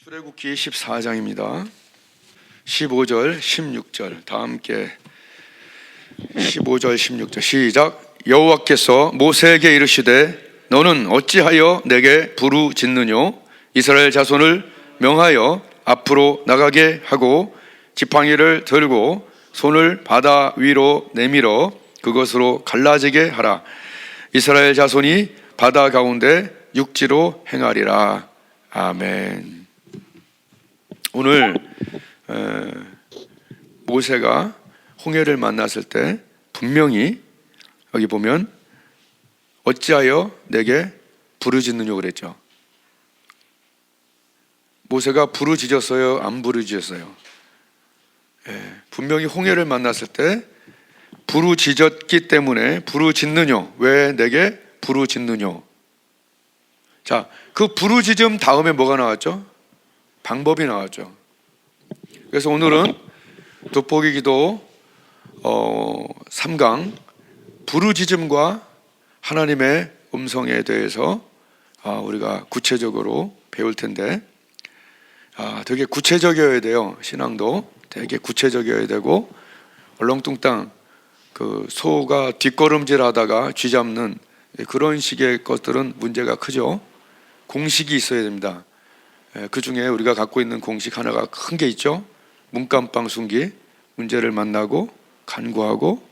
출애굽기 14장입니다. 15절, 16절 다 함께 15절, 16절 시작. 여호와께서 모세에게 이르시되 너는 어찌하여 내게 부르짖느뇨? 이스라엘 자손을 명하여 앞으로 나가게 하고 지팡이를 들고 손을 바다 위로 내밀어 그것으로 갈라지게 하라. 이스라엘 자손이 바다 가운데 육지로 행하리라. 아멘. 오늘 모세가 홍해를 만났을 때 분명히 여기 보면 어찌하여 내게 부르짖느냐 그랬죠. 모세가 부르짖었어요? 안 부르짖었어요? 분명히 홍해를 만났을 때 부르짖었기 때문에 부르짖느냐, 왜 내게 부르짖느냐. 자, 그 부르짖음 다음에 뭐가 나왔죠? 방법이 나왔죠. 그래서 오늘은 돋보기 기도 3강 부르짖음과 하나님의 음성에 대해서 우리가 구체적으로 배울 텐데 되게 구체적이어야 돼요. 신앙도 되게 구체적이어야 되고 얼렁뚱땅 그 소가 뒷걸음질 하다가 쥐 잡는 그런 식의 것들은 문제가 크죠. 공식이 있어야 됩니다. 그 중에 우리가 갖고 있는 공식 하나가 큰 게 있죠. 문간방 순기, 문제를 만나고 간구하고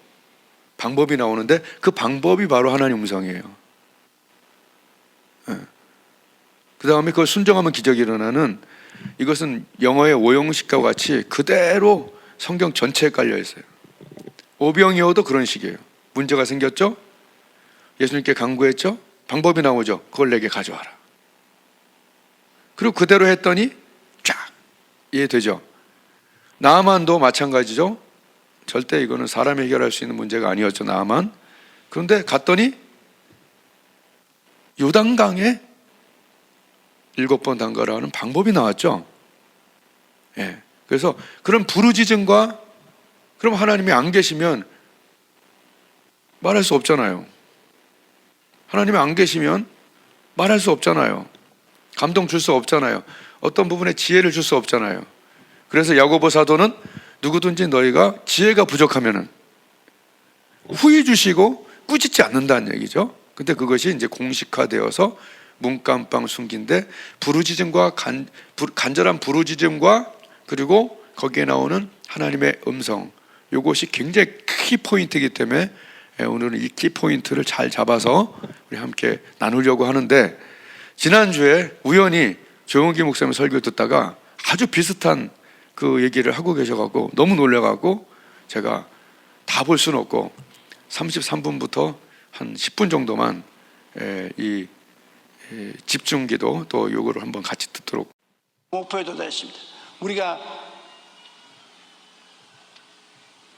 방법이 나오는데 그 방법이 바로 하나님 음성이에요. 그 다음에 그걸 순종하면 기적이 일어나는, 이것은 영어의 오형식과 같이 그대로 성경 전체에 깔려 있어요. 오병이어도 그런 식이에요. 문제가 생겼죠? 예수님께 간구했죠? 방법이 나오죠? 그걸 내게 가져와라. 그리고 그대로 했더니 쫙 이해되죠? 나아만도 마찬가지죠. 절대 이거는 사람이 해결할 수 있는 문제가 아니었죠, 나아만. 그런데 갔더니 요단강에 7번 담가라 하는 방법이 나왔죠. 그래서 그런 부르짖음과, 그럼 하나님이 안 계시면 말할 수 없잖아요. 하나님이 안 계시면 말할 수 없잖아요. 감동 줄 수 없잖아요. 어떤 부분에 지혜를 줄 수 없잖아요. 그래서 야고보 사도는 누구든지 너희가 지혜가 부족하면은 후히 주시고 꾸짖지 않는다는 얘기죠. 근데 그것이 이제 공식화되어서 문간방 순기인데, 부르짖음과 간절한 부르짖음과 그리고 거기에 나오는 하나님의 음성, 이것이 굉장히 키포인트이기 때문에 오늘은 이 키포인트를 잘 잡아서 우리 함께 나누려고 하는데, 지난주에 우연히 조용기 목사님 설교 듣다가 아주 비슷한 그 얘기를 하고 계셔가지고 너무 놀래가지고 제가 다 볼 수는 없고 33분부터 한 10분 정도만 이 집중기도 또 요거를 한번 같이 듣도록. 목표에 도달했습니다. 우리가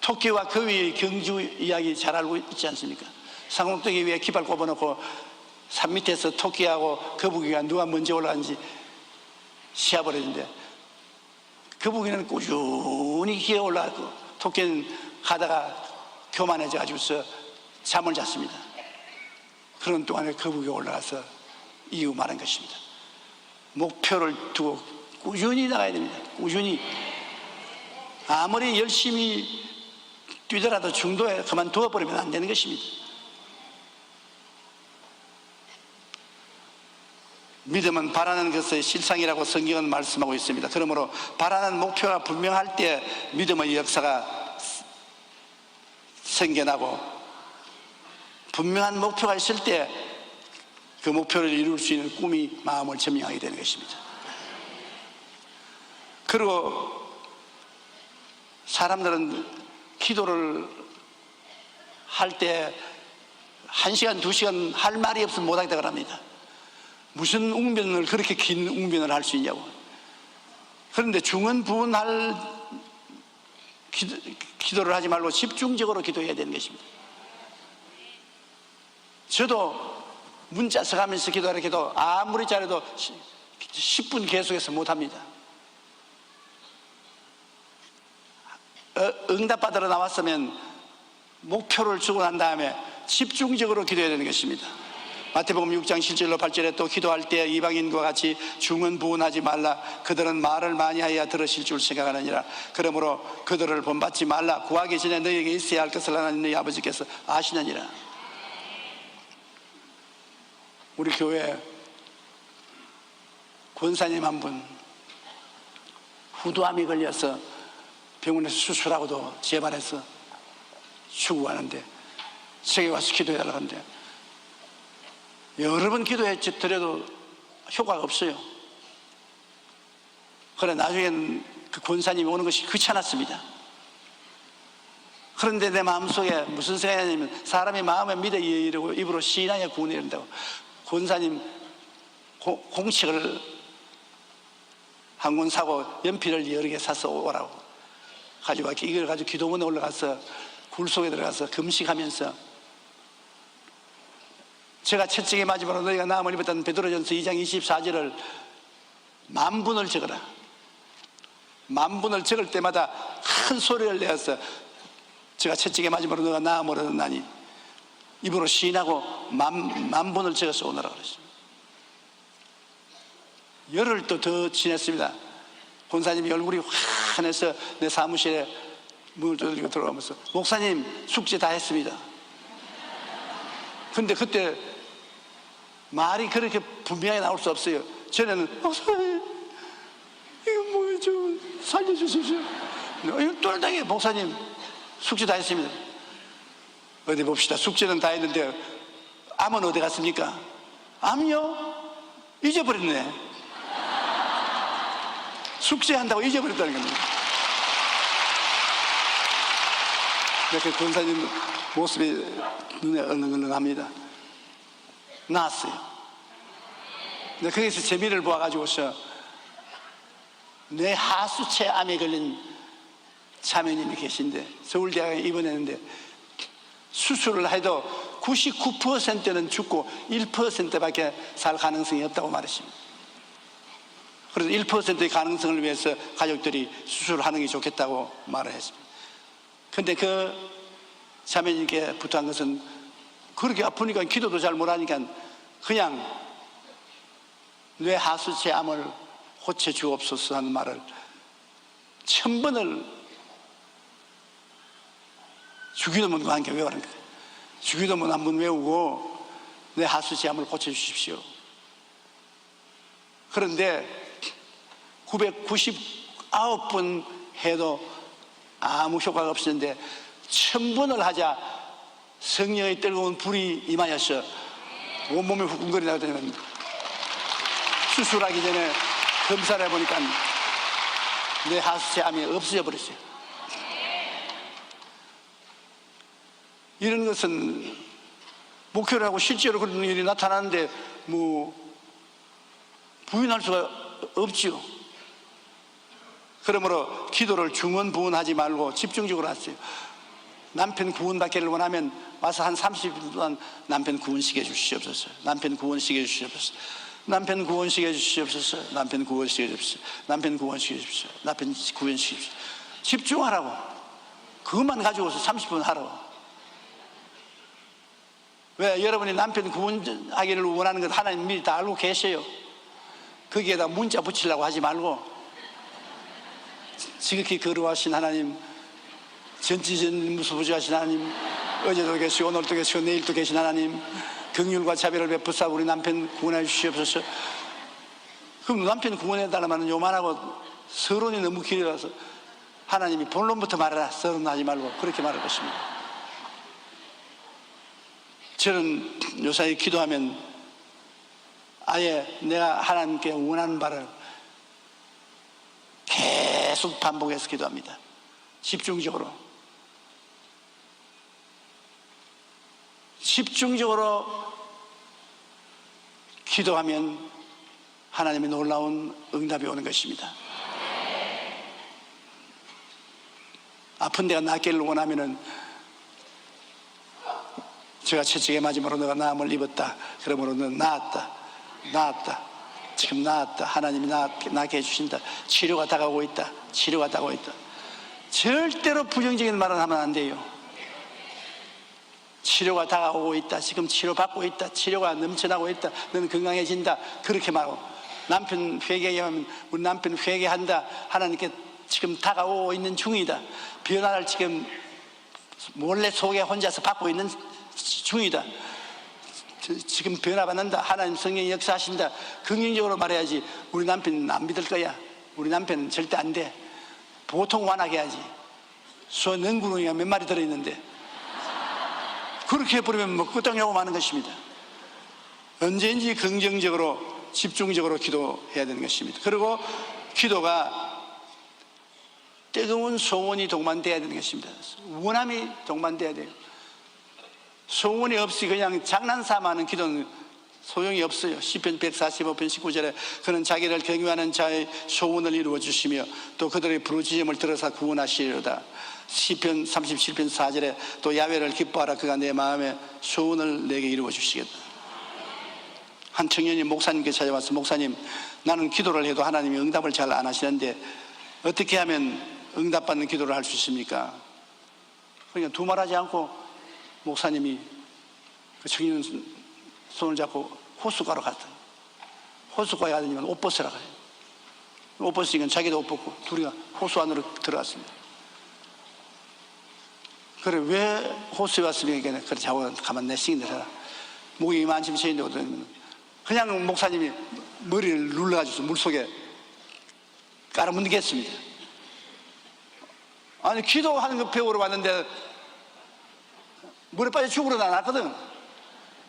토끼와 그 위의 경주 이야기 잘 알고 있지 않습니까? 상록대기 위에 깃발 꼽아놓고 산 밑에서 토끼하고 거북이가 누가 먼저 올라간지 시합을 했는데, 거북이는 꾸준히 기어 올라가고 토끼는 가다가 교만해져가지고서 잠을 잤습니다. 그런 동안에 거북이가 올라가서 이유 말한 것입니다. 목표를 두고 꾸준히 나가야 됩니다. 꾸준히. 아무리 열심히 뛰더라도 중도에 그만두어 버리면 안 되는 것입니다. 믿음은 바라는 것의 실상이라고 성경은 말씀하고 있습니다. 그러므로 바라는 목표가 분명할 때 믿음의 역사가 생겨나고, 분명한 목표가 있을 때 그 목표를 이룰 수 있는 꿈이 마음을 점령하게 되는 것입니다. 그리고 사람들은 기도를 할 때 1시간, 2시간 할 말이 없으면 못하겠다고 합니다. 무슨 웅변을, 그렇게 긴 웅변을 할 수 있냐고. 그런데 중언부언할 기도를 하지 말고 집중적으로 기도해야 되는 것입니다. 저도 문자 써가면서 기도하기도 아무리 잘해도 10분 계속해서 못합니다. 응답받으러 나왔으면 목표를 주고 난 다음에 집중적으로 기도해야 되는 것입니다. 마태복음 6장 7절로 8절에 또 기도할 때 이방인과 같이 중언부언하지 말라. 그들은 말을 많이 하여야 들으실 줄 생각하느니라. 그러므로 그들을 본받지 말라. 구하기 전에 너희에게 있어야 할 것을 하나님 너희 아버지께서 아시느니라. 우리 교회 권사님 한 분 후두암이 걸려서 병원에서 수술하고도 재발해서 죽어가는데 저기 와서 기도해달라고 하는데 여러 번 기도해드려도 효과가 없어요. 그래 나중엔 그 권사님이 오는 것이 귀찮았습니다. 그런데 내 마음속에 무슨 생각이냐면 사람이 마음에 믿어 이르고 입으로 신앙에 구원이 이른다고. 권사님 공책을 한 권 사고 연필을 여러 개 사서 오라고 가지고 이걸 가지고 기도문에 올라가서 굴 속에 들어가서 금식하면서 제가 채찍에 맞으므로 너희가 나음을 입었다는 베드로전서 2장 24절을 만분을 적어라. 만분을 적을 때마다 큰 소리를 내어서 제가 채찍에 맞으므로 너가 나음을 얻었나니 입으로 시인하고 만분을 적어서 오너라 그랬습니다. 열흘 또 더 지냈습니다. 권사님이 얼굴이 환해서 내 사무실에 문을 두드리고 들어가면서 목사님 숙제 다 했습니다. 근데 그때 말이 그렇게 분명하게 나올 수 없어요. 전에는 목사님 이거 뭐예요 좀 살려주십시오. 이거 똘당해. 목사님 숙제 다 했습니다. 어디 봅시다. 숙제는 다 했는데 암은 어디 갔습니까? 암요? 잊어버렸네. 숙제한다고 잊어버렸다는 겁니다. 이렇게 권사님 모습이 눈에 얼렁얼렁합니다. 나았어요. 근데 거기서 재미를 보아가지고서 내 하수체 암에 걸린 자매님이 계신데 서울대학에 입원했는데 수술을 해도 99%는 죽고 1%밖에 살 가능성이 없다고 말했습니다. 그래서 1%의 가능성을 위해서 가족들이 수술을 하는 게 좋겠다고 말을 했습니다. 근데 그 자매님께 부탁한 것은 그렇게 아프니까 기도도 잘 못하니까 그냥 뇌 하수체 암을 고쳐 주옵소서 하는 말을 1000번을 주기도문과 함께 외우라는 거예요. 주기도문 한번 외우고 뇌 하수체 암을 고쳐 주십시오. 그런데 999번 해도 아무 효과가 없었는데 1000번을 하자 성령의 뜨거운 불이 임하여서 온몸이 후끈거리 나더니 수술하기 전에 검사를 해보니까 내 하수체 암이 없어져 버렸어요. 이런 것은 목회를 하고 실제로 그런 일이 나타나는데 뭐 부인할 수가 없죠. 그러므로 기도를 중언부언하지 말고 집중적으로 하세요. 남편 구원받기를 원하면 와서 한 30분 동안 남편 구원시켜 주시옵소서. 남편 구원시켜 주시옵소서. 남편 구원시켜 주시옵소서. 남편 구원시켜 주시옵소서. 남편 구원시켜 주십시오. 남편 구원시켜 주십시오. 집중하라고. 그것만 가지고서 30분 하라고. 왜? 여러분이 남편 구원하기를 원하는 것 하나님 미리 다 알고 계셔요. 거기에다 문자 붙이려고 하지 말고 지극히 거룩하신 하나님, 전지전무수부지하신 하나님, 어제도 계시고 오늘도 계시고 내일도 계신 하나님, 긍휼과 자비를 베푸사 우리 남편 구원해 주시옵소서. 그럼 남편 구원해달라면 요만하고 서론이 너무 길어서 하나님이 본론부터 말해라, 서론하지 말고 그렇게 말할 것입니다. 저는 요사이 기도하면 아예 내가 하나님께 원하는 바를 계속 반복해서 기도합니다. 집중적으로 기도하면 하나님의 놀라운 응답이 오는 것입니다. 아픈 데가 낫기를 원하면은 제가 채찍에 맞음으로 너가 나음을 입었다. 그러므로 너 나았다. 지금 나았다. 하나님이 낫게 해주신다. 치료가 다가오고 있다. 절대로 부정적인 말은 하면 안 돼요. 치료가 다가오고 있다. 지금 치료받고 있다. 치료가 넘쳐나고 있다. 너는 건강해진다. 그렇게 말하고, 남편 회개하면 우리 남편 회개한다. 하나님께 지금 다가오고 있는 중이다. 변화를 지금 몰래 속에 혼자서 받고 있는 중이다. 지금 변화받는다. 하나님 성령이 역사하신다. 긍정적으로 말해야지. 우리 남편은 안 믿을 거야. 우리 남편은 절대 안 돼. 보통 완하게 해야지. 소 능구렁이가 몇 마리 들어있는데 그렇게 해버리면 뭐 끄떡하고 마는 것입니다. 언제든지 긍정적으로 집중적으로 기도해야 되는 것입니다. 그리고 기도가 뜨거운 소원이 동반돼야 되는 것입니다. 원함이 동반돼야 돼요. 소원이 없이 그냥 장난삼아 하는 기도는 소용이 없어요. 시편 145편 19절에 그는 자기를 경유하는 자의 소원을 이루어 주시며 또 그들의 부르짖음을 들어서 구원하시리로다. 시편 37편 4절에 또 야훼를 기뻐하라. 그가 내 마음의 소원을 내게 이루어 주시겠다. 한 청년이 목사님께 찾아와서, 목사님, 나는 기도를 해도 하나님이 응답을 잘 안 하시는데 어떻게 하면 응답받는 기도를 할 수 있습니까? 그러니까 두말하지 않고 목사님이 그 청년 손을 잡고 호숫가로 갔다. 호숫가에 가더니 옷 벗으라 그래요. 옷 벗으니까 자기도 옷 벗고 둘이가 호수 안으로 들어갔습니다. 그래, 왜 호수에 왔습니까? 그래, 자고 가만 내 시인들 해라. 목이 이만큼 채인데 그냥 목사님이 머리를 눌러가지고 물속에 깔아뭉개겠습니다. 아니, 기도하는 거 배우러 왔는데 물에 빠져 죽으러 나왔거든.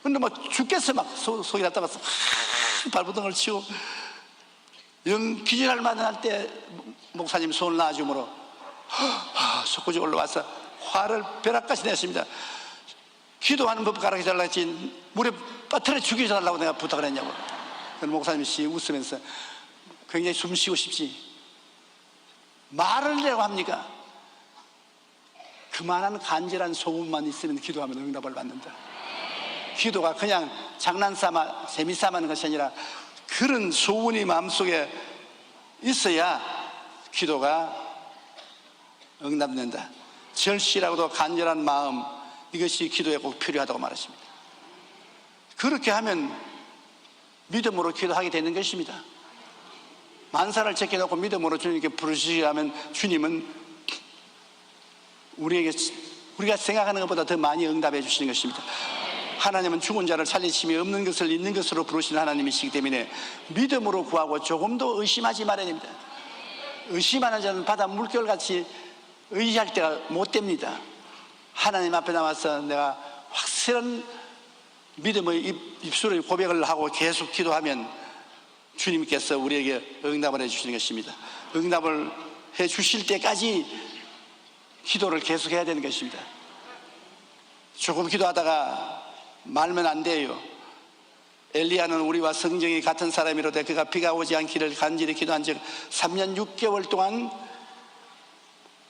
근데 막 죽겠어. 막 속이 나타났어. 발부둥을 치고 영 기절할 만할 때 목사님 손을 놔줌으로 속구지 올라와서 화를 벼락까지 냈습니다. 기도하는 법 가르쳐달라 했지 물에 빠뜨려 죽이지 달라고 내가 부탁을 했냐고. 그럼 목사님이 웃으면서 굉장히 숨 쉬고 싶지 말을 내고 합니까? 그만한 간절한 소원만 있으면 기도하면 응답을 받는다. 기도가 그냥 장난삼아 재미삼아 하는 것이 아니라 그런 소원이 마음속에 있어야 기도가 응답된다. 절실하고도 간절한 마음, 이것이 기도에 꼭 필요하다고 말했습니다. 그렇게 하면 믿음으로 기도하게 되는 것입니다. 만사를 제껴놓고 믿음으로 주님께 부르시라면 주님은 우리가 생각하는 것보다 더 많이 응답해 주시는 것입니다. 하나님은 죽은 자를 살리심이 없는 것을 있는 것으로 부르시는 하나님이시기 때문에 믿음으로 구하고 조금도 의심하지 말아야 됩니다. 의심하는 자는 바다 물결같이 의지할 때가 못 됩니다. 하나님 앞에 나와서 내가 확실한 믿음의 입술의 고백을 하고 계속 기도하면 주님께서 우리에게 응답을 해 주시는 것입니다. 응답을 해 주실 때까지 기도를 계속해야 되는 것입니다. 조금 기도하다가 말면 안 돼요. 엘리야는 우리와 성정이 같은 사람이로되 그가 비가 오지 않기를 간절히 기도한 즉 3년 6개월 동안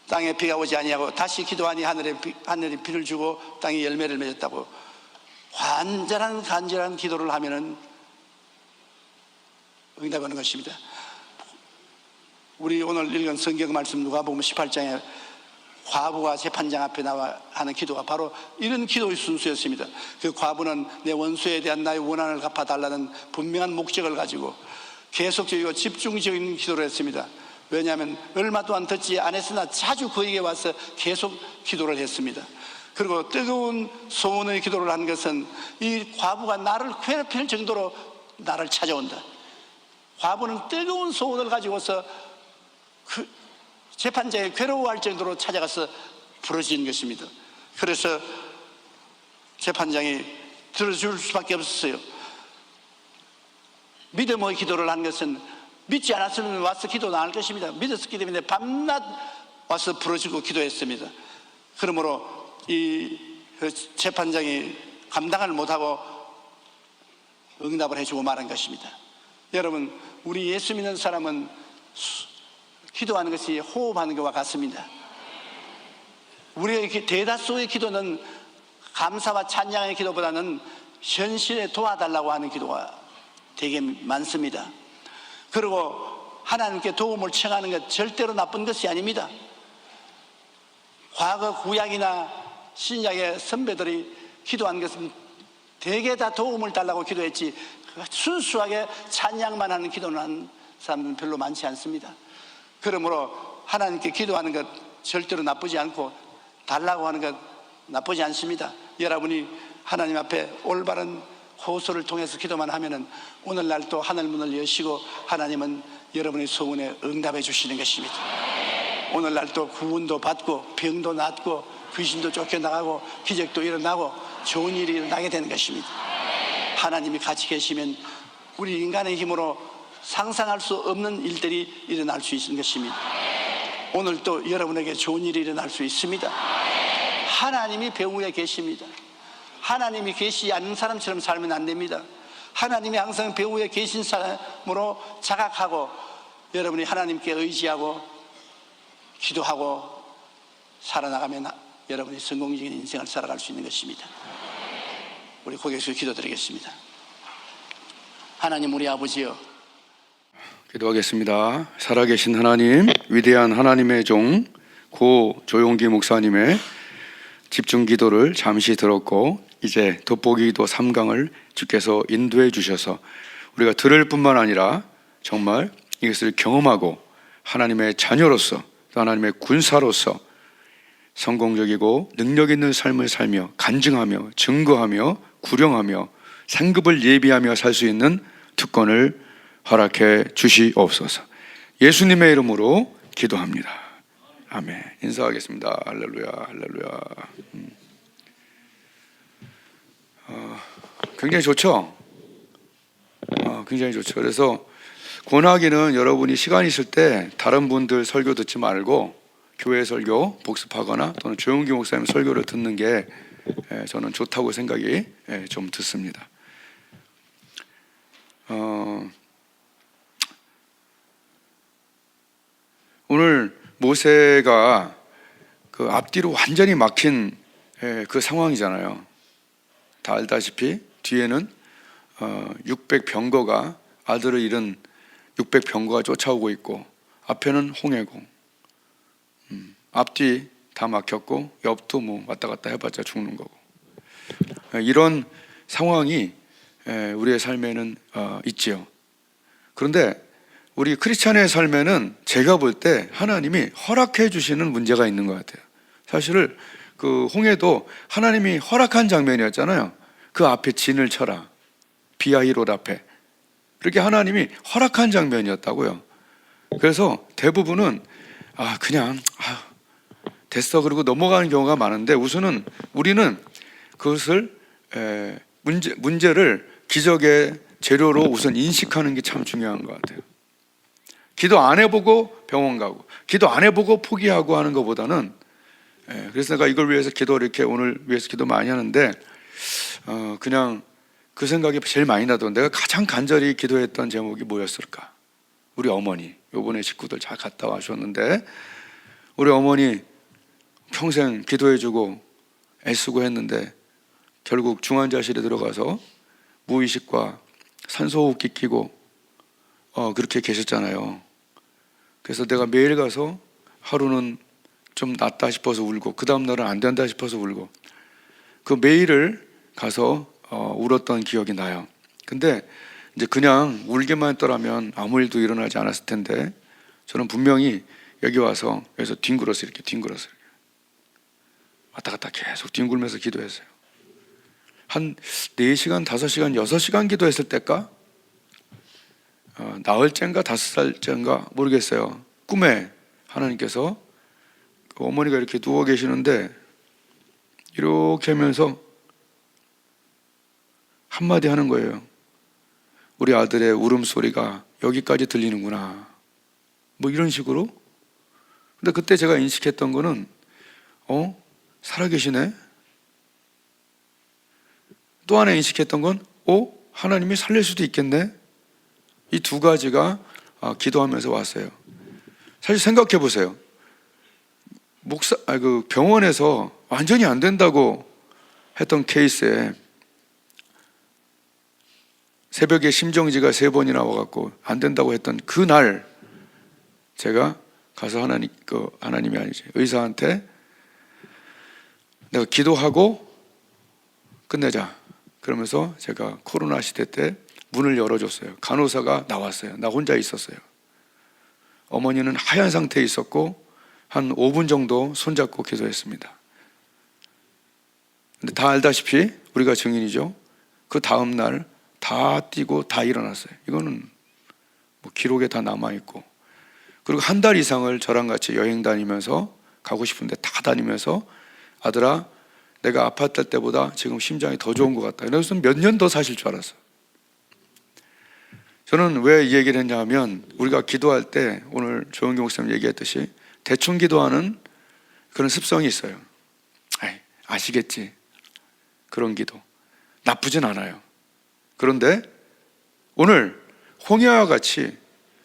땅에 비가 오지 아니하고 다시 기도하니 하늘이 비를 주고 땅이 열매를 맺었다고. 간절한 기도를 하면은 응답하는 것입니다. 우리 오늘 읽은 성경 말씀 누가복음 18장에 과부가 재판장 앞에 나와 하는 기도가 바로 이런 기도의 순수였습니다. 그 과부는 내 원수에 대한 나의 원한을 갚아달라는 분명한 목적을 가지고 계속적이고 집중적인 기도를 했습니다. 왜냐하면 얼마 동안 듣지 않았으나 자주 그에게 와서 계속 기도를 했습니다. 그리고 뜨거운 소원의 기도를 한 것은 이 과부가 나를 괴롭힐 정도로 나를 찾아온다. 과부는 뜨거운 소원을 가지고서 그 재판장이 괴로워할 정도로 찾아가서 부르짖은 것입니다. 그래서 재판장이 들어줄 수밖에 없었어요. 믿음의 기도를 한 것은 믿지 않았으면 와서 기도 안 할 것입니다. 믿었기 때문에 밤낮 와서 부르짖고 기도했습니다. 그러므로 이 재판장이 감당을 못하고 응답을 해주고 말한 것입니다. 여러분, 우리 예수 믿는 사람은 기도하는 것이 호흡하는 것과 같습니다. 우리의 대다수의 기도는 감사와 찬양의 기도보다는 현실에 도와달라고 하는 기도가 되게 많습니다. 그리고 하나님께 도움을 청하는 것 절대로 나쁜 것이 아닙니다. 과거 구약이나 신약의 선배들이 기도한 것은 대개 다 도움을 달라고 기도했지 순수하게 찬양만 하는 기도는 하는 사람은 별로 많지 않습니다. 그러므로 하나님께 기도하는 것 절대로 나쁘지 않고 달라고 하는 것 나쁘지 않습니다. 여러분이 하나님 앞에 올바른 호소를 통해서 기도만 하면은 오늘날 또 하늘문을 여시고 하나님은 여러분의 소원에 응답해 주시는 것입니다. 오늘날 또 구원도 받고 병도 낫고 귀신도 쫓겨나가고 기적도 일어나고 좋은 일이 일어나게 되는 것입니다. 하나님이 같이 계시면 우리 인간의 힘으로 상상할 수 없는 일들이 일어날 수 있는 것입니다. 오늘 또 여러분에게 좋은 일이 일어날 수 있습니다. 하나님이 배후에 계십니다. 하나님이 계시지 않는 사람처럼 살면 안 됩니다. 하나님이 항상 배후에 계신 사람으로 자각하고 여러분이 하나님께 의지하고 기도하고 살아나가면 여러분이 성공적인 인생을 살아갈 수 있는 것입니다. 우리 고개 숙여 기도드리겠습니다. 하나님 우리 아버지여, 기도하겠습니다. 살아계신 하나님, 위대한 하나님의 종 고 조용기 목사님의 집중 기도를 잠시 들었고 이제 돋보기 기도 3강을 주께서 인도해 주셔서 우리가 들을 뿐만 아니라 정말 이것을 경험하고 하나님의 자녀로서 또 하나님의 군사로서 성공적이고 능력 있는 삶을 살며 간증하며 증거하며 구령하며 상급을 예비하며 살 수 있는 특권을 허락해 주시옵소서. 예수님의 이름으로 기도합니다. 아멘. 인사하겠습니다. 할렐루야, 할렐루야. 굉장히 좋죠? 굉장히 좋죠. 그래서 권하기는 여러분이 시간 있을 때 다른 분들 설교 듣지 말고 교회 설교 복습하거나 또는 조용기 목사님 설교를 듣는 게 저는 좋다고 생각이 좀 듣습니다. 오늘 모세가 그 앞뒤로 완전히 막힌 그 상황이잖아요. 다 알다시피 뒤에는 600병거가 아들을 잃은 600병거가 쫓아오고 있고 앞에는 홍해고 앞뒤 다 막혔고 옆도 뭐 왔다 갔다 해봤자 죽는 거고 이런 상황이 우리의 삶에는 있지요. 그런데 우리 크리스찬의 삶에는 제가 볼 때 하나님이 허락해 주시는 문제가 있는 것 같아요. 사실 그 홍해도 하나님이 허락한 장면이었잖아요. 그 앞에 진을 쳐라, 비아히롯 앞에, 그렇게 하나님이 허락한 장면이었다고요. 그래서 대부분은 그냥 됐어 그러고 넘어가는 경우가 많은데 우리는 그것을 문제를 기적의 재료로 우선 인식하는 게 참 중요한 것 같아요. 기도 안 해보고 병원 가고 기도 안 해보고 포기하고 하는 것보다는 그래서 내가 이걸 위해서 이렇게 오늘 위해서 기도 많이 하는데 그냥 그 생각이 제일 많이 나던데, 내가 가장 간절히 기도했던 제목이 뭐였을까? 우리 어머니, 요번에 식구들 잘 갔다 와주셨는데 우리 어머니 평생 기도해주고 애쓰고 했는데 결국 중환자실에 들어가서 무의식과 산소호흡기 끼고 그렇게 계셨잖아요. 그래서 내가 매일 가서 하루는 좀 낫다 싶어서 울고 그 다음 날은 안 된다 싶어서 울고 그 매일을 가서 울었던 기억이 나요. 근데 이제 그냥 울기만 했더라면 아무 일도 일어나지 않았을 텐데 저는 분명히 여기 와서 여기서 뒹굴어서 이렇게 왔다 갔다 계속 뒹굴면서 기도했어요. 한 4시간, 5시간, 6시간 기도했을 때까 나흘째인가 5살째인가 모르겠어요. 꿈에 하나님께서 그 어머니가 이렇게 누워 계시는데 이렇게 하면서 한마디 하는 거예요. 우리 아들의 울음소리가 여기까지 들리는구나, 뭐 이런 식으로. 근데 그때 제가 인식했던 거는 살아계시네. 또 하나 인식했던 건 하나님이 살릴 수도 있겠네. 이 두 가지가 기도하면서 왔어요. 사실 생각해 보세요. 그 병원에서 완전히 안 된다고 했던 케이스에 새벽에 심정지가 3번이나 와갖고 안 된다고 했던 그날 제가 가서 하나님이 아니지 의사한테 내가 기도하고 끝내자. 그러면서 제가 코로나 시대 때 문을 열어줬어요. 간호사가 나왔어요. 나 혼자 있었어요. 어머니는 하얀 상태에 있었고 한 5분 정도 손잡고 기도했습니다. 근데 다 알다시피 우리가 증인이죠. 그 다음 날 다 뛰고 다 일어났어요. 이거는 뭐 기록에 다 남아있고, 그리고 한 달 이상을 저랑 같이 여행 다니면서, 가고 싶은데 다 다니면서, 아들아 내가 아팠을 때보다 지금 심장이 더 좋은 것 같다. 그래서 몇 년 더 사실 줄 알았어. 저는 왜 이 얘기를 했냐 하면, 우리가 기도할 때 오늘 조영기 목사님 얘기했듯이 대충 기도하는 그런 습성이 있어요. 아시겠지? 그런 기도 나쁘진 않아요. 그런데 오늘 홍해와 같이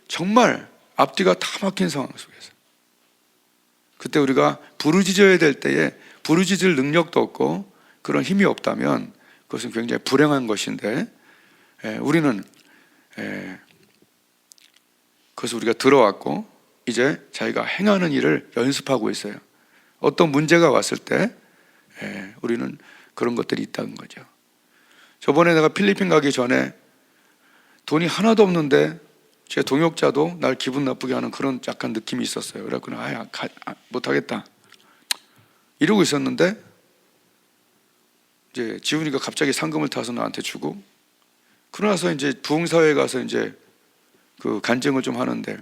정말 앞뒤가 다 막힌 상황 속에서, 그때 우리가 부르짖어야 될 때에 부르짖을 능력도 없고 그런 힘이 없다면 그것은 굉장히 불행한 것인데, 우리는 그래서 우리가 들어왔고 이제 자기가 행하는 일을 연습하고 있어요. 어떤 문제가 왔을 때 우리는 그런 것들이 있다는 거죠. 저번에 내가 필리핀 가기 전에 돈이 하나도 없는데 제 동역자도 날 기분 나쁘게 하는 그런 약간 느낌이 있었어요. 그래서 못하겠다 이러고 있었는데, 이제 지훈이가 갑자기 상금을 타서 나한테 주고, 그러나서 이제 부흥사회에 가서 이제 그 간증을 좀 하는데,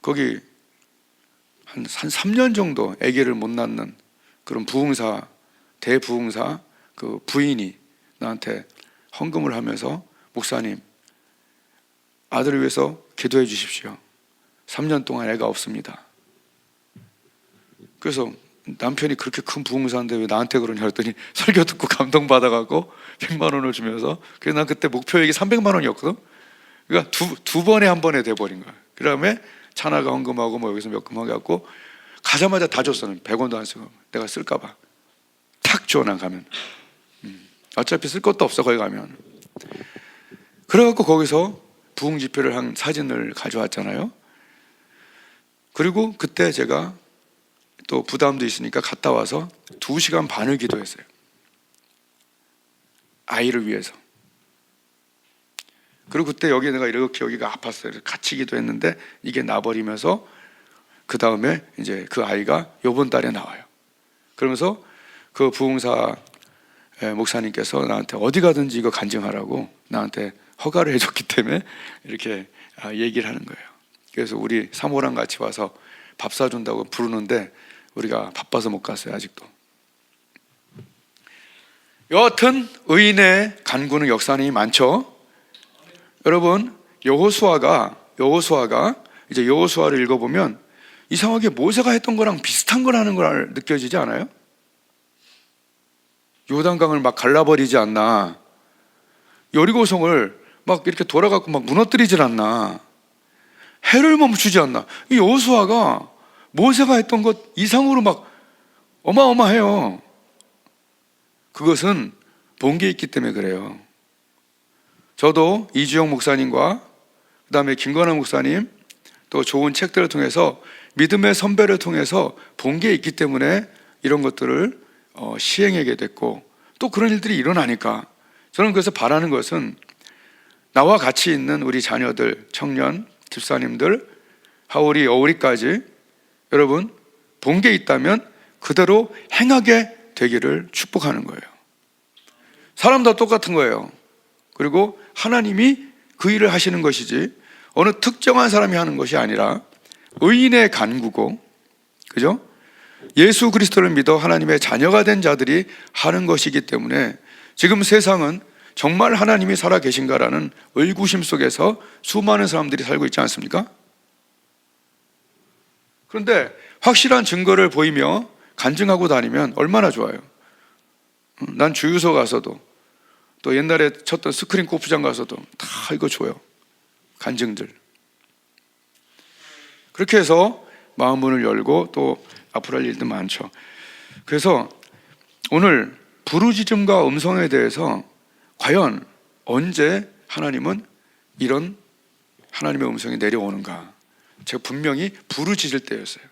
거기 한 3년 정도 아기를 못 낳는 그런 부흥사, 대부흥사 그 부인이 나한테 헌금을 하면서, 목사님 아들을 위해서 기도해 주십시오. 3년 동안 애가 없습니다. 그래서 남편이 그렇게 큰 부흥사인데 왜 나한테 그러냐 했더니, 설교 듣고 감동받아가고 100만 원을 주면서, 그래서 난 그때 목표액이 300만 원이었거든. 그러니까 두 번에 한 번에 돼버린 거야. 그 다음에 차나가 헌금하고 뭐 여기서 몇 금하게 갖고 가자마자 다 줬어. 100원도 안 쓰고. 내가 쓸까봐 탁 줘. 난 가면 어차피 쓸 것도 없어 거기 가면. 그래갖고 거기서 부흥 지표를 한 사진을 가져왔잖아요. 그리고 그때 제가 또 부담도 있으니까 갔다 와서 2시간 반을 기도했어요. 아이를 위해서. 그리고 그때 여기 내가 이렇게 여기가 아팠어요. 같이 기도했는데 이게 나버리면서 그 다음에 이제 그 아이가 요번 달에 나와요. 그러면서 그 부흥사 목사님께서 나한테 어디 가든지 이거 간증하라고 나한테 허가를 해줬기 때문에 이렇게 얘기를 하는 거예요. 그래서 우리 사모랑 같이 와서 밥 사준다고 부르는데 우리가 바빠서 못 갔어요. 아직도. 여하튼 의인의 간구는 역사는 많죠. 여러분, 여호수아가 이제 여호수아를 읽어보면 이상하게 모세가 했던 거랑 비슷한 걸 하는 걸 느껴지지 않아요? 요단강을 막 갈라버리지 않나, 여리고성을 막 이렇게 돌아가고 막 무너뜨리질 않나, 해를 멈추지 않나. 이 여호수아가 모세가 했던 것 이상으로 막 어마어마해요. 그것은 본 게 있기 때문에 그래요. 저도 이주영 목사님과 그 다음에 김건환 목사님 또 좋은 책들을 통해서, 믿음의 선배를 통해서 본 게 있기 때문에 이런 것들을 시행하게 됐고, 또 그런 일들이 일어나니까 저는 그래서 바라는 것은 나와 같이 있는 우리 자녀들, 청년, 집사님들, 하오리, 어우리까지 여러분 본 게 있다면 그대로 행하게 되기를 축복하는 거예요. 사람 다 똑같은 거예요. 그리고 하나님이 그 일을 하시는 것이지 어느 특정한 사람이 하는 것이 아니라 의인의 간구고, 그죠? 예수 그리스도를 믿어 하나님의 자녀가 된 자들이 하는 것이기 때문에 지금 세상은 정말 하나님이 살아 계신가라는 의구심 속에서 수많은 사람들이 살고 있지 않습니까? 그런데 확실한 증거를 보이며 간증하고 다니면 얼마나 좋아요. 난 주유소 가서도, 또 옛날에 쳤던 스크린 골프장 가서도 다 이거 줘요. 간증들. 그렇게 해서 마음문을 열고 또 앞으로 할 일도 많죠. 그래서 오늘 부르짖음과 음성에 대해서 과연 언제 하나님은 이런 하나님의 음성이 내려오는가? 제가 분명히 부르짖을 때였어요.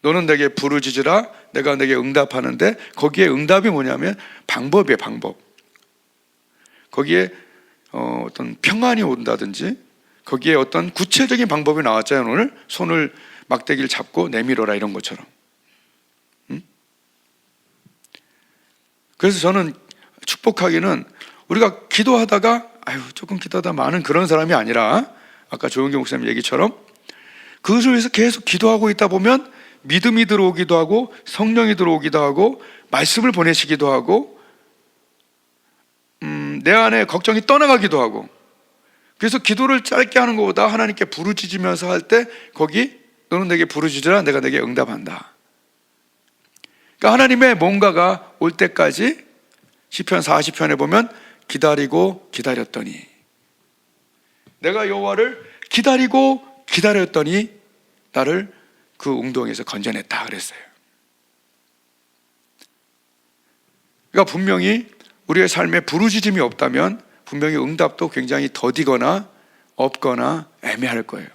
너는 내게 부르짖으라 내가 내게 응답하는데, 거기에 응답이 뭐냐면 방법이에요. 방법. 거기에 어떤 평안이 온다든지, 거기에 어떤 구체적인 방법이 나왔잖아요. 오늘 손을 막대기를 잡고 내밀어라, 이런 것처럼. 그래서 저는 축복하기는 우리가 기도하다가 조금 기도하다 많은 그런 사람이 아니라, 아까 조영기 목사님 얘기처럼 그것을 위해서 계속 기도하고 있다 보면 믿음이 들어오기도 하고 성령이 들어오기도 하고 말씀을 보내시기도 하고 내 안에 걱정이 떠나가기도 하고. 그래서 기도를 짧게 하는 것보다 하나님께 부르짖으면서 할 때, 거기 너는 내게 부르짖으라 내가 내게 응답한다. 그러니까 하나님의 뭔가가 올 때까지, 시편 40편에 보면 기다리고 기다렸더니, 내가 여호와를 기다리고 기다렸더니 나를 그 웅덩이에서 건져냈다 그랬어요. 그러니까 분명히 우리의 삶에 부르짖음이 없다면 분명히 응답도 굉장히 더디거나 없거나 애매할 거예요.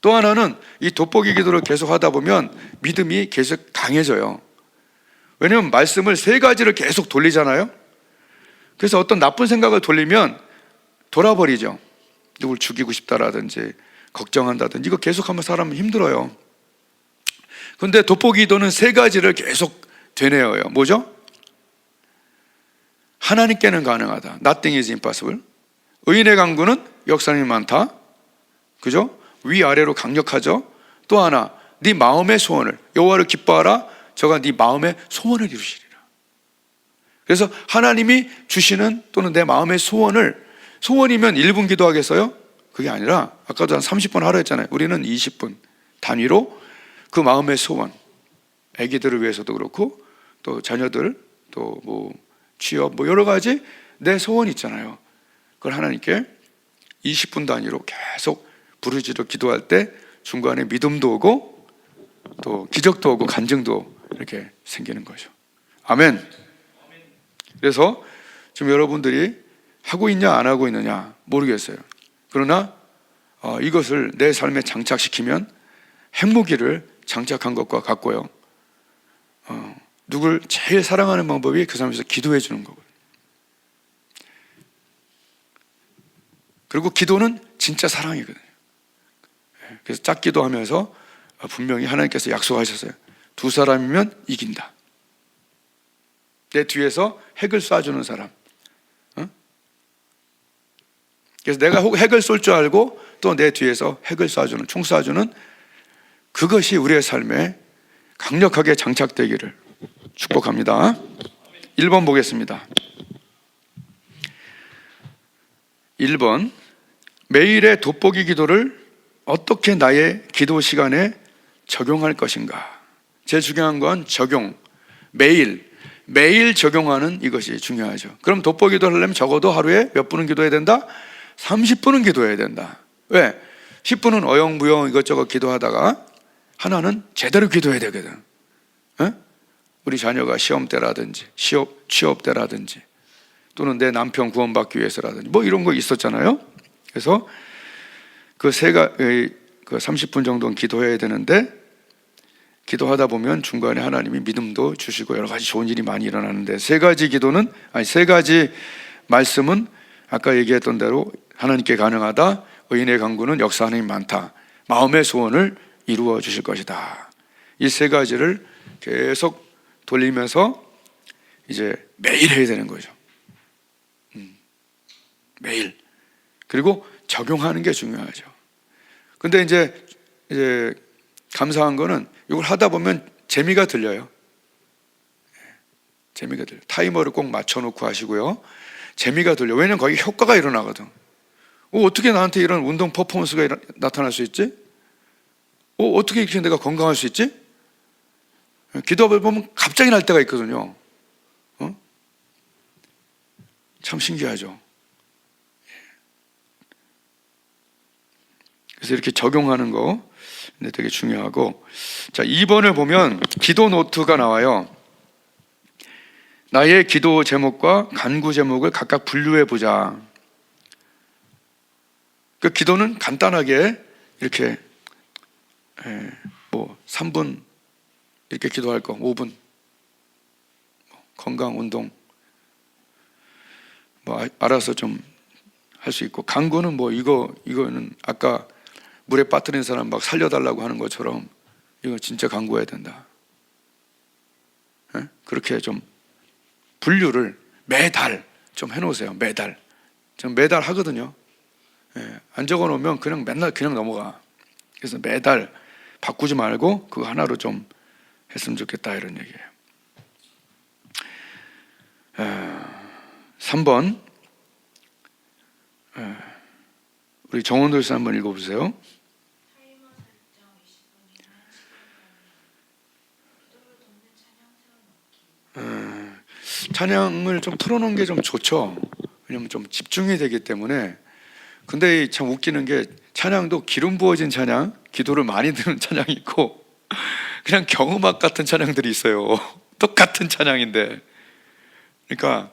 또 하나는 이 돋보기 기도를 계속 하다 보면 믿음이 계속 강해져요. 왜냐하면 말씀을 3가지를 계속 돌리잖아요. 그래서 어떤 나쁜 생각을 돌리면 돌아버리죠. 누굴 죽이고 싶다라든지 걱정한다든지, 이거 계속하면 사람은 힘들어요. 그런데 돋보기 기도는 3가지를 계속 되뇌어요. 뭐죠? 하나님께는 가능하다. Nothing is impossible. 의인의 강구는 역사님이 많다. 그죠? 위아래로 강력하죠. 또 하나, 네 마음의 소원을, 여호와를 기뻐하라 저가 네 마음의 소원을 이루시리라. 그래서 하나님이 주시는, 또는 내 마음의 소원을, 소원이면 1분 기도하겠어요? 그게 아니라 아까도 한 30분 하라 했잖아요. 우리는 20분 단위로 그 마음의 소원, 아기들을 위해서도 그렇고 또 자녀들, 또 뭐 취업, 뭐 여러 가지 내 소원 있잖아요. 그걸 하나님께 20분 단위로 계속 부르짖어 기도할 때 중간에 믿음도 오고 또 기적도 오고 간증도 이렇게 생기는 거죠. 아멘. 그래서 지금 여러분들이 하고 있냐 안 하고 있느냐 모르겠어요. 그러나 이것을 내 삶에 장착시키면 핵무기를 장착한 것과 같고요. 누굴 제일 사랑하는 방법이 그 사람에서 기도해 주는 거고요. 그리고 기도는 진짜 사랑이거든요. 그래서 짝기도 하면서 분명히 하나님께서 약속하셨어요. 2사람이면 이긴다. 내 뒤에서 핵을 쏴주는 사람. 그래서 내가 핵을 쏠 줄 알고 또 내 뒤에서 핵을 쏴주는, 총 쏴주는, 그것이 우리의 삶에 강력하게 장착되기를 축복합니다. 1번 보겠습니다. 1번, 매일의 돋보기 기도를 어떻게 나의 기도 시간에 적용할 것인가. 제일 중요한 건 적용. 매일 적용하는 이것이 중요하죠. 그럼 돋보기 기도를 하려면 적어도 하루에 몇 분은 기도해야 된다? 30분은 기도해야 된다. 왜? 10분은 어영부영 이것저것 기도하다가 하나는 제대로 기도해야 되거든. 우리 자녀가 시험 때라든지 취업 때라든지 또는 내 남편 구원받기 위해서라든지 뭐 이런 거 있었잖아요. 그래서 그 30분 정도는 기도해야 되는데, 기도하다 보면 중간에 하나님이 믿음도 주시고 여러 가지 좋은 일이 많이 일어나는데, 3가지 말씀은 아까 얘기했던 대로 하나님께 가능하다, 의인의 강구는 역사 하나님 많다, 마음의 소원을 이루어 주실 것이다. 이 3가지를 계속 돌리면서 이제 매일 해야 되는 거죠. 매일. 그리고 적용하는 게 중요하죠. 근데 이제 감사한 거는 이걸 하다 보면 재미가 들려요. 재미가 들려요. 타이머를 꼭 맞춰놓고 하시고요. 재미가 들려요. 왜냐면 거기 효과가 일어나거든. 어떻게 나한테 이런 운동 퍼포먼스가 나타날 수 있지? 어떻게 이렇게 내가 건강할 수 있지? 기도하다 보면 갑자기 날 때가 있거든요. 참 신기하죠. 그래서 이렇게 적용하는 거 되게 중요하고, 자, 2번을 보면 기도 노트가 나와요. 나의 기도 제목과 간구 제목을 각각 분류해 보자. 그 기도는 간단하게 이렇게 뭐 3분 이렇게 기도할 거 5분. 건강 운동 뭐 알아서 좀 할 수 있고, 강구는 뭐 이거는 아까 물에 빠뜨린 사람 막 살려달라고 하는 것처럼 이거 진짜 강구해야 된다. 예? 그렇게 좀 분류를 매달 좀 해놓으세요. 매달. 전 매달 하거든요. 예, 안 적어놓으면 그냥 맨날 그냥 넘어가. 그래서 매달 바꾸지 말고 그거 하나로 좀 했으면 좋겠다, 이런 얘기예요. 3번 우리 정원돌 씨 한번 읽어보세요. 찬양을 좀 틀어놓은 게 좀 좋죠. 왜냐면 좀 집중이 되기 때문에. 근데 참 웃기는 게 찬양도 기름 부어진 찬양, 기도를 많이 드는 찬양이 있고 그냥 경음악 같은 찬양들이 있어요. 똑같은 찬양인데. 그러니까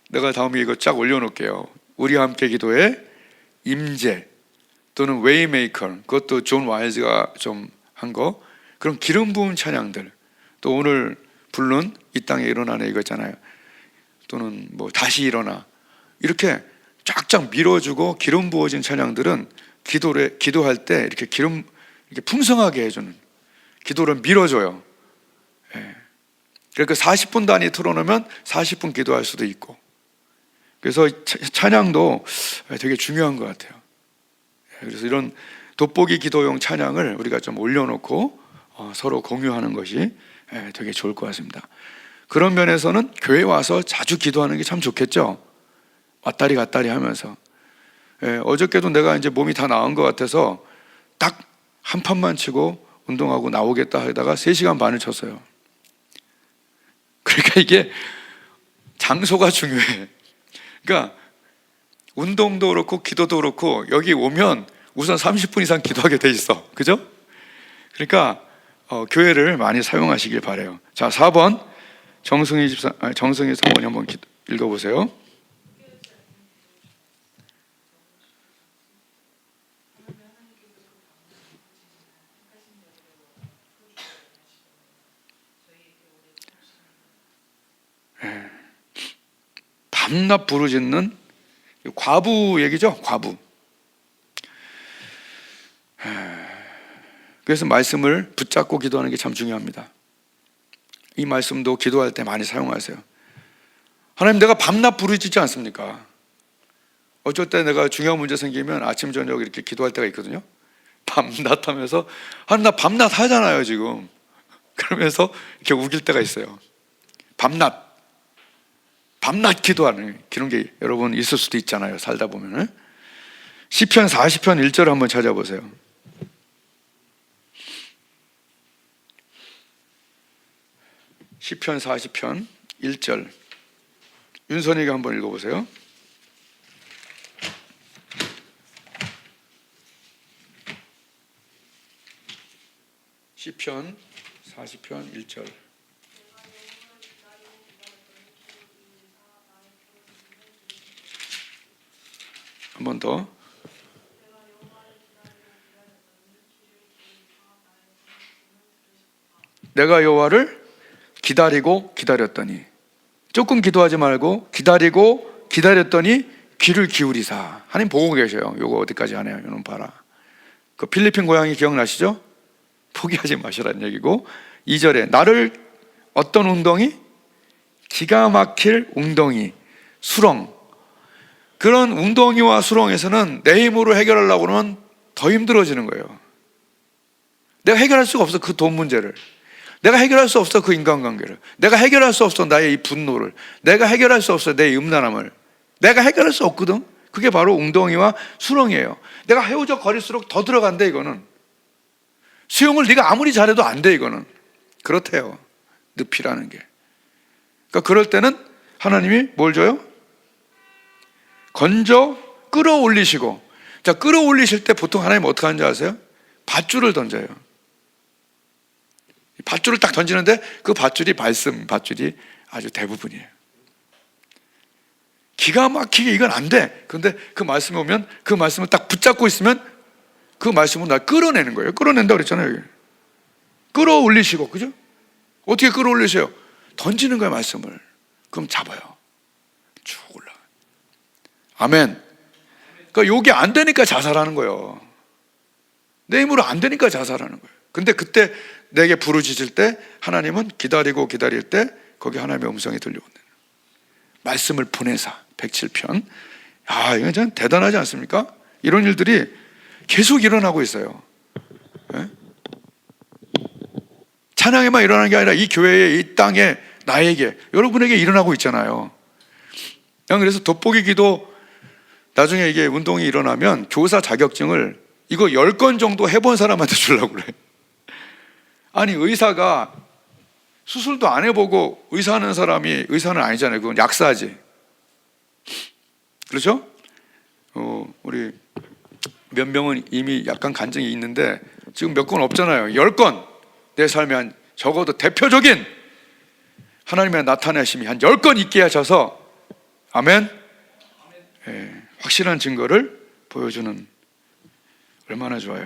내가 다음에 이거 쫙 올려놓을게요. 우리와 함께 기도해 임재 또는 웨이메이커, 그것도 존 와일즈가 좀 한 거, 그런 기름 부은 찬양들, 또 오늘 부른 이 땅에 일어나네 이거 있잖아요. 또는 뭐 다시 일어나, 이렇게 쫙쫙 밀어주고 기름 부어진 찬양들은 기도할 때 이렇게 기름 이렇게 풍성하게 해주는, 기도를 밀어줘요. 예. 그러니까 40분 단위 틀어놓으면 40분 기도할 수도 있고, 그래서 찬양도 되게 중요한 것 같아요. 그래서 이런 돋보기 기도용 찬양을 우리가 좀 올려놓고 서로 공유하는 것이 되게 좋을 것 같습니다. 그런 면에서는 교회 와서 자주 기도하는 게 참 좋겠죠. 왔다리 갔다리 하면서. 어저께도 내가 이제 몸이 다 나은 것 같아서 딱 한 판만 치고 운동하고 나오겠다 하다가 3시간 반을 쳤어요. 그러니까 이게 장소가 중요해. 그러니까 운동도 그렇고 기도도 그렇고 여기 오면 우선 30분 이상 기도하게 돼 있어. 그죠? 그러니까 교회를 많이 사용하시길 바라요. 자, 4번 정승희 사모님 한번 읽어보세요. 밤낮 부르짖는 과부 얘기죠. 과부. 그래서 말씀을 붙잡고 기도하는 게 참 중요합니다. 이 말씀도 기도할 때 많이 사용하세요. 하나님, 내가 밤낮 부르짖지 않습니까? 어쩔 때 내가 중요한 문제 생기면 아침 저녁 이렇게 기도할 때가 있거든요. 밤낮 하면서, 하나님 나 밤낮 하잖아요 지금. 그러면서 이렇게 우길 때가 있어요. 밤낮 기도하는 그런 게 여러분 있을 수도 있잖아요, 살다 보면은. 시편 40편 1절 한번 찾아보세요. 시편 40편 1절. 윤선이가 한번 읽어보세요. 시편 40편 1절. 한 번 더. 내가 여호와를 기다리고 기다렸더니, 조금 기도하지 말고 기다리고 기다렸더니 귀를 기울이사. 하나님 보고 계셔요. 요거 어디까지 하네요. 여러분 봐라. 그 필리핀 고양이 기억나시죠? 포기하지 마시라는 얘기고, 2절에 나를 어떤 웅덩이? 기가 막힐 웅덩이, 수렁. 그런 웅덩이와 수렁에서는 내 힘으로 해결하려고 하면 더 힘들어지는 거예요. 내가 해결할 수가 없어, 그 돈 문제를. 내가 해결할 수 없어, 그 인간관계를. 내가 해결할 수 없어, 나의 이 분노를. 내가 해결할 수 없어, 내 음란함을. 내가 해결할 수 없거든. 그게 바로 웅덩이와 수렁이에요. 내가 헤어져 거릴수록 더 들어간대. 이거는 수영을 네가 아무리 잘해도 안 돼. 이거는 그렇대요, 늪이라는 게. 그러니까 그럴 때는 하나님이 뭘 줘요? 건져 끌어올리시고. 자, 끌어올리실 때 보통 하나님 어떻게 하는지 아세요? 밧줄을 던져요. 밧줄을 딱 던지는데 그 밧줄이 말씀 밧줄이 아주 대부분이에요. 기가 막히게 이건 안 돼. 그런데 그 말씀이 오면 그 말씀을 딱 붙잡고 있으면 그 말씀은 날 끌어내는 거예요. 끌어낸다고 그랬잖아요. 끌어올리시고, 그죠? 어떻게 끌어올리세요? 던지는 거예요, 말씀을. 그럼 잡아요. 쭉 올라. 아멘. 그러니까 요게 안 되니까 자살하는 거예요. 내 힘으로 안 되니까 자살하는 거예요. 근데 그때 내게 부르짖을 때 하나님은 기다리고 기다릴 때 거기 하나님의 음성이 들려오는 말씀을 보내사 107편. 아, 이건 참 대단하지 않습니까? 이런 일들이 계속 일어나고 있어요. 네? 찬양에만 일어나는 게 아니라 이 교회에, 이 땅에, 나에게, 여러분에게 일어나고 있잖아요. 그래서 돋보기 기도, 나중에 이게 운동이 일어나면 교사 자격증을 이거 10건 정도 해본 사람한테 주려고 그래. 아니, 의사가 수술도 안 해보고 의사하는 사람이 의사는 아니잖아요. 그건 약사지. 그렇죠? 우리 몇 명은 이미 약간 간증이 있는데 지금 몇 건 없잖아요. 10건. 내 삶에 한 적어도 대표적인 하나님의 나타내심이 한 10건 있게 하셔서, 아멘. 확실한 증거를 보여주는, 얼마나 좋아요.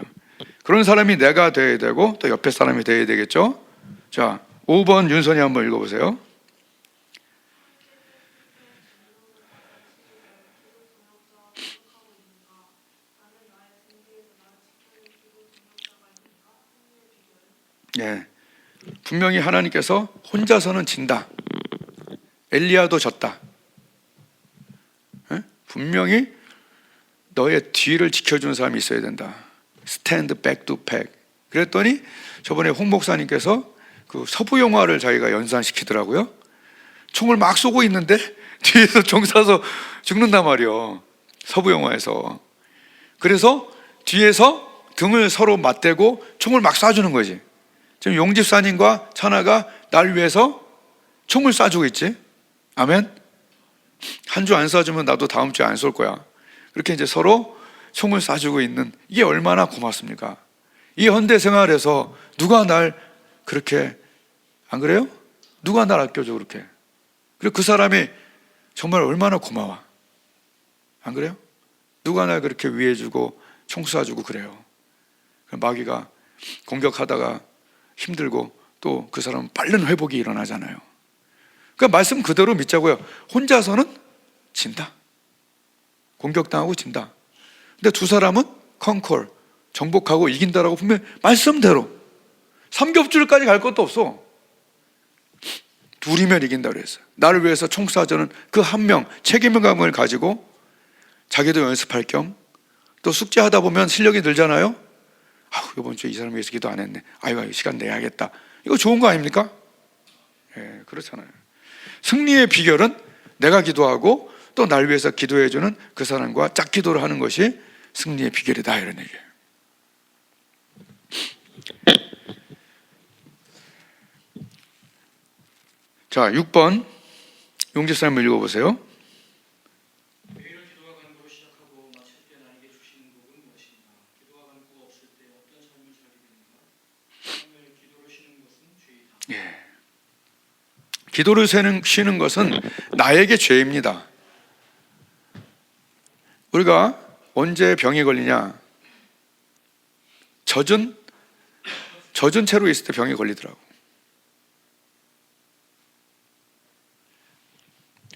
그런 사람이 내가 되어야 되고 또 옆에 사람이 되어야 되겠죠. 자, 5번 윤선이 한번 읽어보세요. 예, 분명히 하나님께서 혼자서는 진다. 엘리야도 졌다. 예? 분명히 너의 뒤를 지켜주는 사람이 있어야 된다. Stand back to back. 그랬더니 저번에 홍 목사님께서 그 서부 영화를 자기가 연상시키더라고요. 총을 막 쏘고 있는데 뒤에서 총 쏴서 죽는단 말이에요. 서부 영화에서. 그래서 뒤에서 등을 서로 맞대고 총을 막 쏴주는 거지. 지금 용집사님과 찬아가 날 위해서 총을 쏴주고 있지. 아멘. 한 주 안 쏴주면 나도 다음 주에 안 쏠 거야. 그렇게 이제 서로 총을 쏴주고 있는, 이게 얼마나 고맙습니까? 이 현대 생활에서 누가 날 그렇게, 안 그래요? 누가 날 아껴줘 그렇게. 그리고 그 사람이 정말 얼마나 고마워. 안 그래요? 누가 날 그렇게 위해주고 총 쏴주고 그래요. 마귀가 공격하다가 힘들고 또 그 사람은 빠른 회복이 일어나잖아요. 그러니까 말씀 그대로 믿자고요. 혼자서는 진다. 공격당하고 진다. 근데 두 사람은 컨콜, 정복하고 이긴다라고 분명히 말씀대로 삼겹줄까지 갈 것도 없어. 둘이면 이긴다고 했어요. 나를 위해서 총 쏴주는 그 한 명, 책임감을 가지고 자기도 연습할 겸, 또 숙제하다 보면 실력이 늘잖아요. 이번 주에 이 사람 위해서 기도 안 했네. 아유, 시간 내야겠다. 이거 좋은 거 아닙니까? 예, 그렇잖아요. 승리의 비결은 내가 기도하고 또 날 위해서 기도해주는 그 사람과 짝기도를 하는 것이 승리의 비결이다, 이런 얘기예요. 자, 6번 용집사님 읽어보세요. 매일 기도와 간구로 시작하고 마칠 때 나에게 주시는 복은 무엇인가? 기도와 간구가 없을 때 어떤 삶을 살게 되는가? 삶을 기도로 쉬는 것은 죄이다. 예. 기도를 쉬는 것은 나에게 죄입니다. 우리가 언제 병에 걸리냐? 젖은 채로 있을 때 병에 걸리더라고.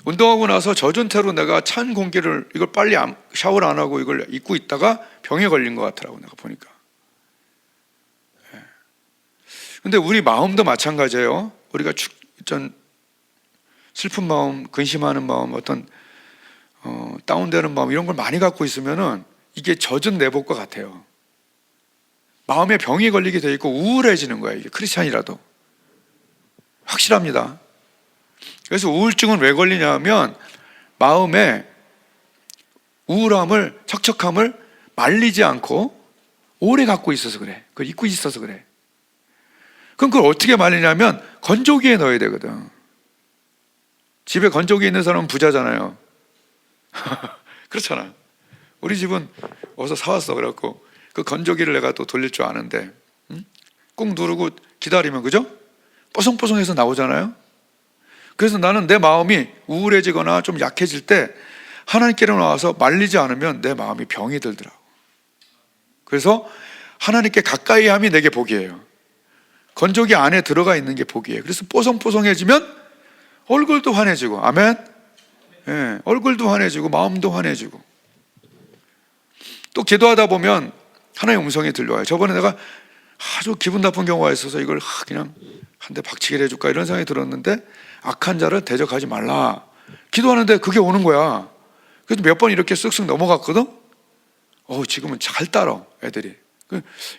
운동하고 나서 젖은 채로 내가 찬 공기를, 이걸 빨리 샤워를 안 하고 이걸 입고 있다가 병에 걸린 것 같더라고, 내가 보니까. 근데 우리 마음도 마찬가지예요. 우리가 슬픈 마음, 근심하는 마음, 어떤 다운되는 마음, 이런 걸 많이 갖고 있으면은 이게 젖은 내복과 같아요. 마음에 병이 걸리게 돼 있고 우울해지는 거예요. 이게 크리스찬이라도 확실합니다. 그래서 우울증은 왜 걸리냐 하면 마음에 우울함을, 척척함을 말리지 않고 오래 갖고 있어서 그래. 그걸 잊고 있어서 그래. 그럼 그걸 어떻게 말리냐면 건조기에 넣어야 되거든. 집에 건조기 있는 사람은 부자잖아요. 그렇잖아. 우리 집은 어디서 사왔어. 그래갖고 그 건조기를 내가 또 돌릴 줄 아는데, 꾹 누르고 기다리면, 그죠? 뽀송뽀송해서 나오잖아요. 그래서 나는 내 마음이 우울해지거나 좀 약해질 때 하나님께로 나와서 말리지 않으면 내 마음이 병이 들더라고. 그래서 하나님께 가까이 함이 내게 복이에요. 건조기 안에 들어가 있는 게 복이에요. 그래서 뽀송뽀송해지면 얼굴도 환해지고, 아멘. 예, 얼굴도 환해지고 마음도 환해지고. 또 기도하다 보면 하나님의 음성이 들려와요. 저번에 내가 아주 기분 나쁜 경우가 있어서 이걸 그냥 한 대 박치기를 해줄까 이런 생각이 들었는데, 악한 자를 대적하지 말라. 기도하는데 그게 오는 거야. 그래서 몇 번 이렇게 쓱쓱 넘어갔거든. 지금은 잘 따라 애들이.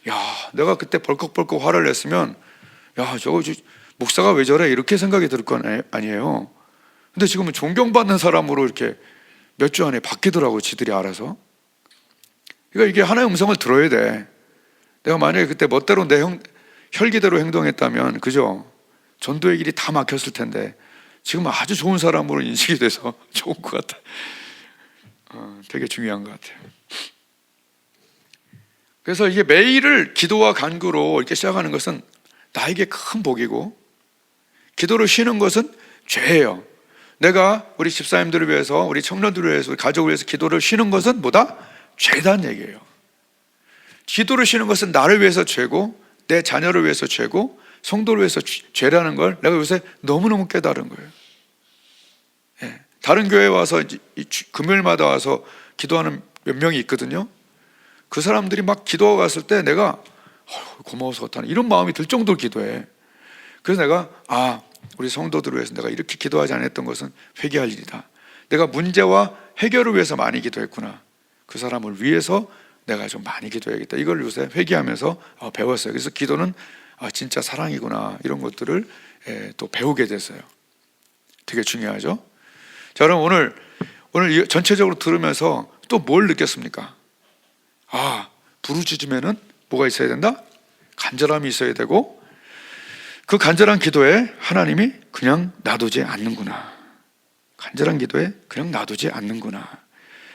야, 내가 그때 벌컥벌컥 화를 냈으면, 야, 저거 목사가 왜 저래 이렇게 생각이 들 건 아니에요. 근데 지금은 존경받는 사람으로 이렇게 몇 주 안에 바뀌더라고, 지들이 알아서. 그러니까 이게 하나의 음성을 들어야 돼. 내가 만약에 그때 멋대로 내 혈기대로 행동했다면, 그죠? 전도의 길이 다 막혔을 텐데, 지금 아주 좋은 사람으로 인식이 돼서 좋은 것 같아. 되게 중요한 것 같아요. 그래서 이게 매일을 기도와 간구로 이렇게 시작하는 것은 나에게 큰 복이고, 기도로 쉬는 것은 죄예요. 내가 우리 집사님들을 위해서, 우리 청년들을 위해서, 우리 가족을 위해서 기도를 쉬는 것은 뭐다? 죄다는 얘기예요. 기도를 쉬는 것은 나를 위해서 죄고, 내 자녀를 위해서 죄고, 성도를 위해서 죄라는 걸 내가 요새 너무너무 깨달은 거예요. 예. 다른 교회에 와서 금요일마다 와서 기도하는 몇 명이 있거든요. 그 사람들이 막 기도하고 갔을 때 내가 고마워서 어떡하나 이런 마음이 들 정도로 기도해. 그래서 내가 우리 성도들을 위해서 내가 이렇게 기도하지 않았던 것은 회개할 일이다. 내가 문제와 해결을 위해서 많이 기도했구나. 그 사람을 위해서 내가 좀 많이 기도해야겠다. 이걸 요새 회개하면서 배웠어요. 그래서 기도는 진짜 사랑이구나, 이런 것들을 또 배우게 됐어요. 되게 중요하죠. 자, 그럼 오늘 전체적으로 들으면서 또 뭘 느꼈습니까? 부르짖으면은 뭐가 있어야 된다? 간절함이 있어야 되고, 그 간절한 기도에 하나님이 그냥 놔두지 않는구나. 간절한 기도에 그냥 놔두지 않는구나.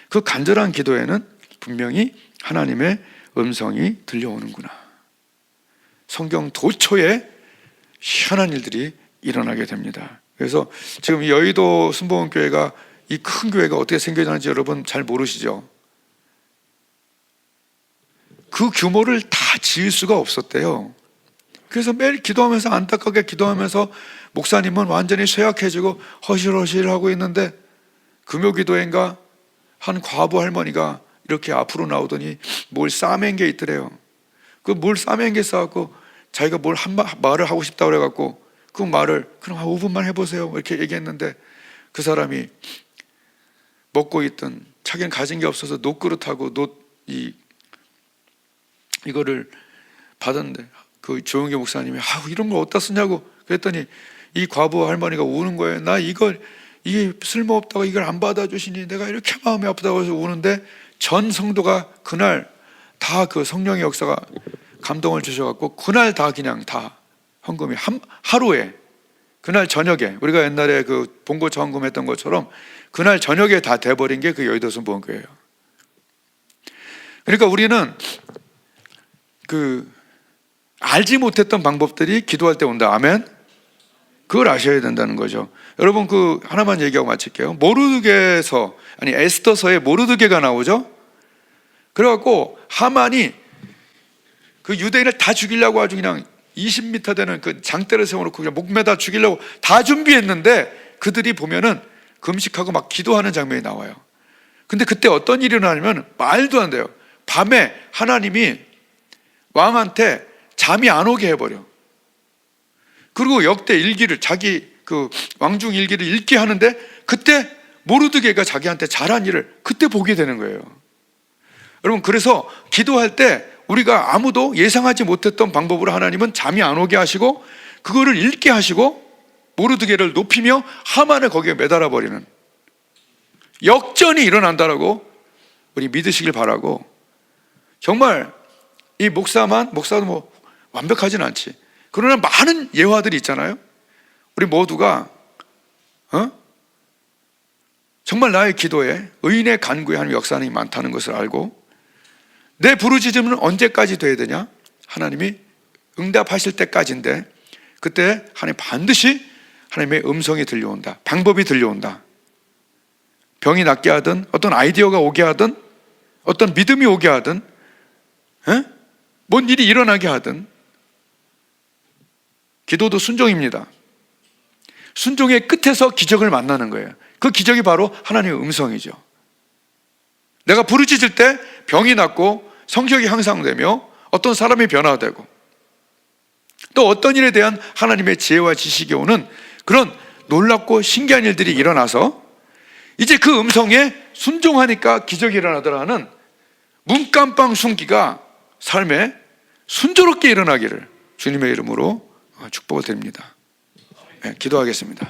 그 간절한 기도에는 분명히 하나님의 음성이 들려오는구나. 성경 도처에 희한한 일들이 일어나게 됩니다. 그래서 지금 이 여의도 순복음교회가, 이 큰 교회가 어떻게 생겨나는지 여러분 잘 모르시죠? 그 규모를 다 지을 수가 없었대요. 그래서 매일 기도하면서, 안타깝게 기도하면서 목사님은 완전히 쇠약해지고 허실허실하고 있는데, 금요기도회인가 한 과부 할머니가 이렇게 앞으로 나오더니 뭘 싸맨 게 있더래요. 그 뭘 싸맨 게 있어갖고 자기가 뭘 말을 하고 싶다고 그래갖고 그 말을 그럼 한 5분만 해보세요 이렇게 얘기했는데, 그 사람이 먹고 있던, 자기는 가진 게 없어서 놋그릇하고 이거를 받았는데, 그 조영기 목사님이 이런 걸 어디다 쓰냐고 그랬더니 이 과부 할머니가 우는 거예요. 이게 쓸모없다고 이걸 안 받아주시니 내가 이렇게 마음이 아프다고 해서 우는데, 전 성도가 그날 다 그 성령의 역사가 감동을 주셔갖고 그날 다 그냥 다 헌금이 하루에, 그날 저녁에, 우리가 옛날에 그 봉고차 헌금했던 것처럼 그날 저녁에 다 돼버린 게 그 여의도 순복음교회예요. 그러니까 우리는 알지 못했던 방법들이 기도할 때 온다. 아멘. 그걸 아셔야 된다는 거죠. 여러분, 하나만 얘기하고 마칠게요. 에스더서에 모르드게가 나오죠. 그래갖고 하만이 그 유대인을 다 죽이려고 아주 그냥 20m 되는 그 장대를 세워놓고 그냥 목매다 죽이려고 다 준비했는데, 그들이 보면은 금식하고 막 기도하는 장면이 나와요. 근데 그때 어떤 일이 일어나냐면 말도 안 돼요. 밤에 하나님이 왕한테 잠이 안 오게 해버려. 그리고 역대 일기를, 자기 그 왕중 일기를 읽게 하는데, 그때 모르드게가 자기한테 잘한 일을 그때 보게 되는 거예요. 여러분, 그래서 기도할 때 우리가 아무도 예상하지 못했던 방법으로 하나님은 잠이 안 오게 하시고 그거를 읽게 하시고 모르드게를 높이며 하만을 거기에 매달아 버리는 역전이 일어난다라고 우리 믿으시길 바라고, 정말 이 목사도 뭐 완벽하진 않지. 그러나 많은 예화들이 있잖아요. 우리 모두가 정말 나의 기도에, 의인의 간구에 하나님 역사하는 게 많다는 것을 알고, 내 부르짖음은 언제까지 돼야 되냐? 하나님이 응답하실 때까지인데, 그때 하나님 반드시 하나님의 음성이 들려온다. 방법이 들려온다. 병이 낫게 하든, 어떤 아이디어가 오게 하든, 어떤 믿음이 오게 하든, 뭔 일이 일어나게 하든, 기도도 순종입니다. 순종의 끝에서 기적을 만나는 거예요. 그 기적이 바로 하나님의 음성이죠. 내가 부르짖을 때 병이 낫고 성격이 향상되며 어떤 사람이 변화되고 또 어떤 일에 대한 하나님의 지혜와 지식이 오는 그런 놀랍고 신기한 일들이 일어나서 이제 그 음성에 순종하니까 기적이 일어나더라는 문깜빵 순기가 삶에 순조롭게 일어나기를 주님의 이름으로 축복을 드립니다. 네, 기도하겠습니다.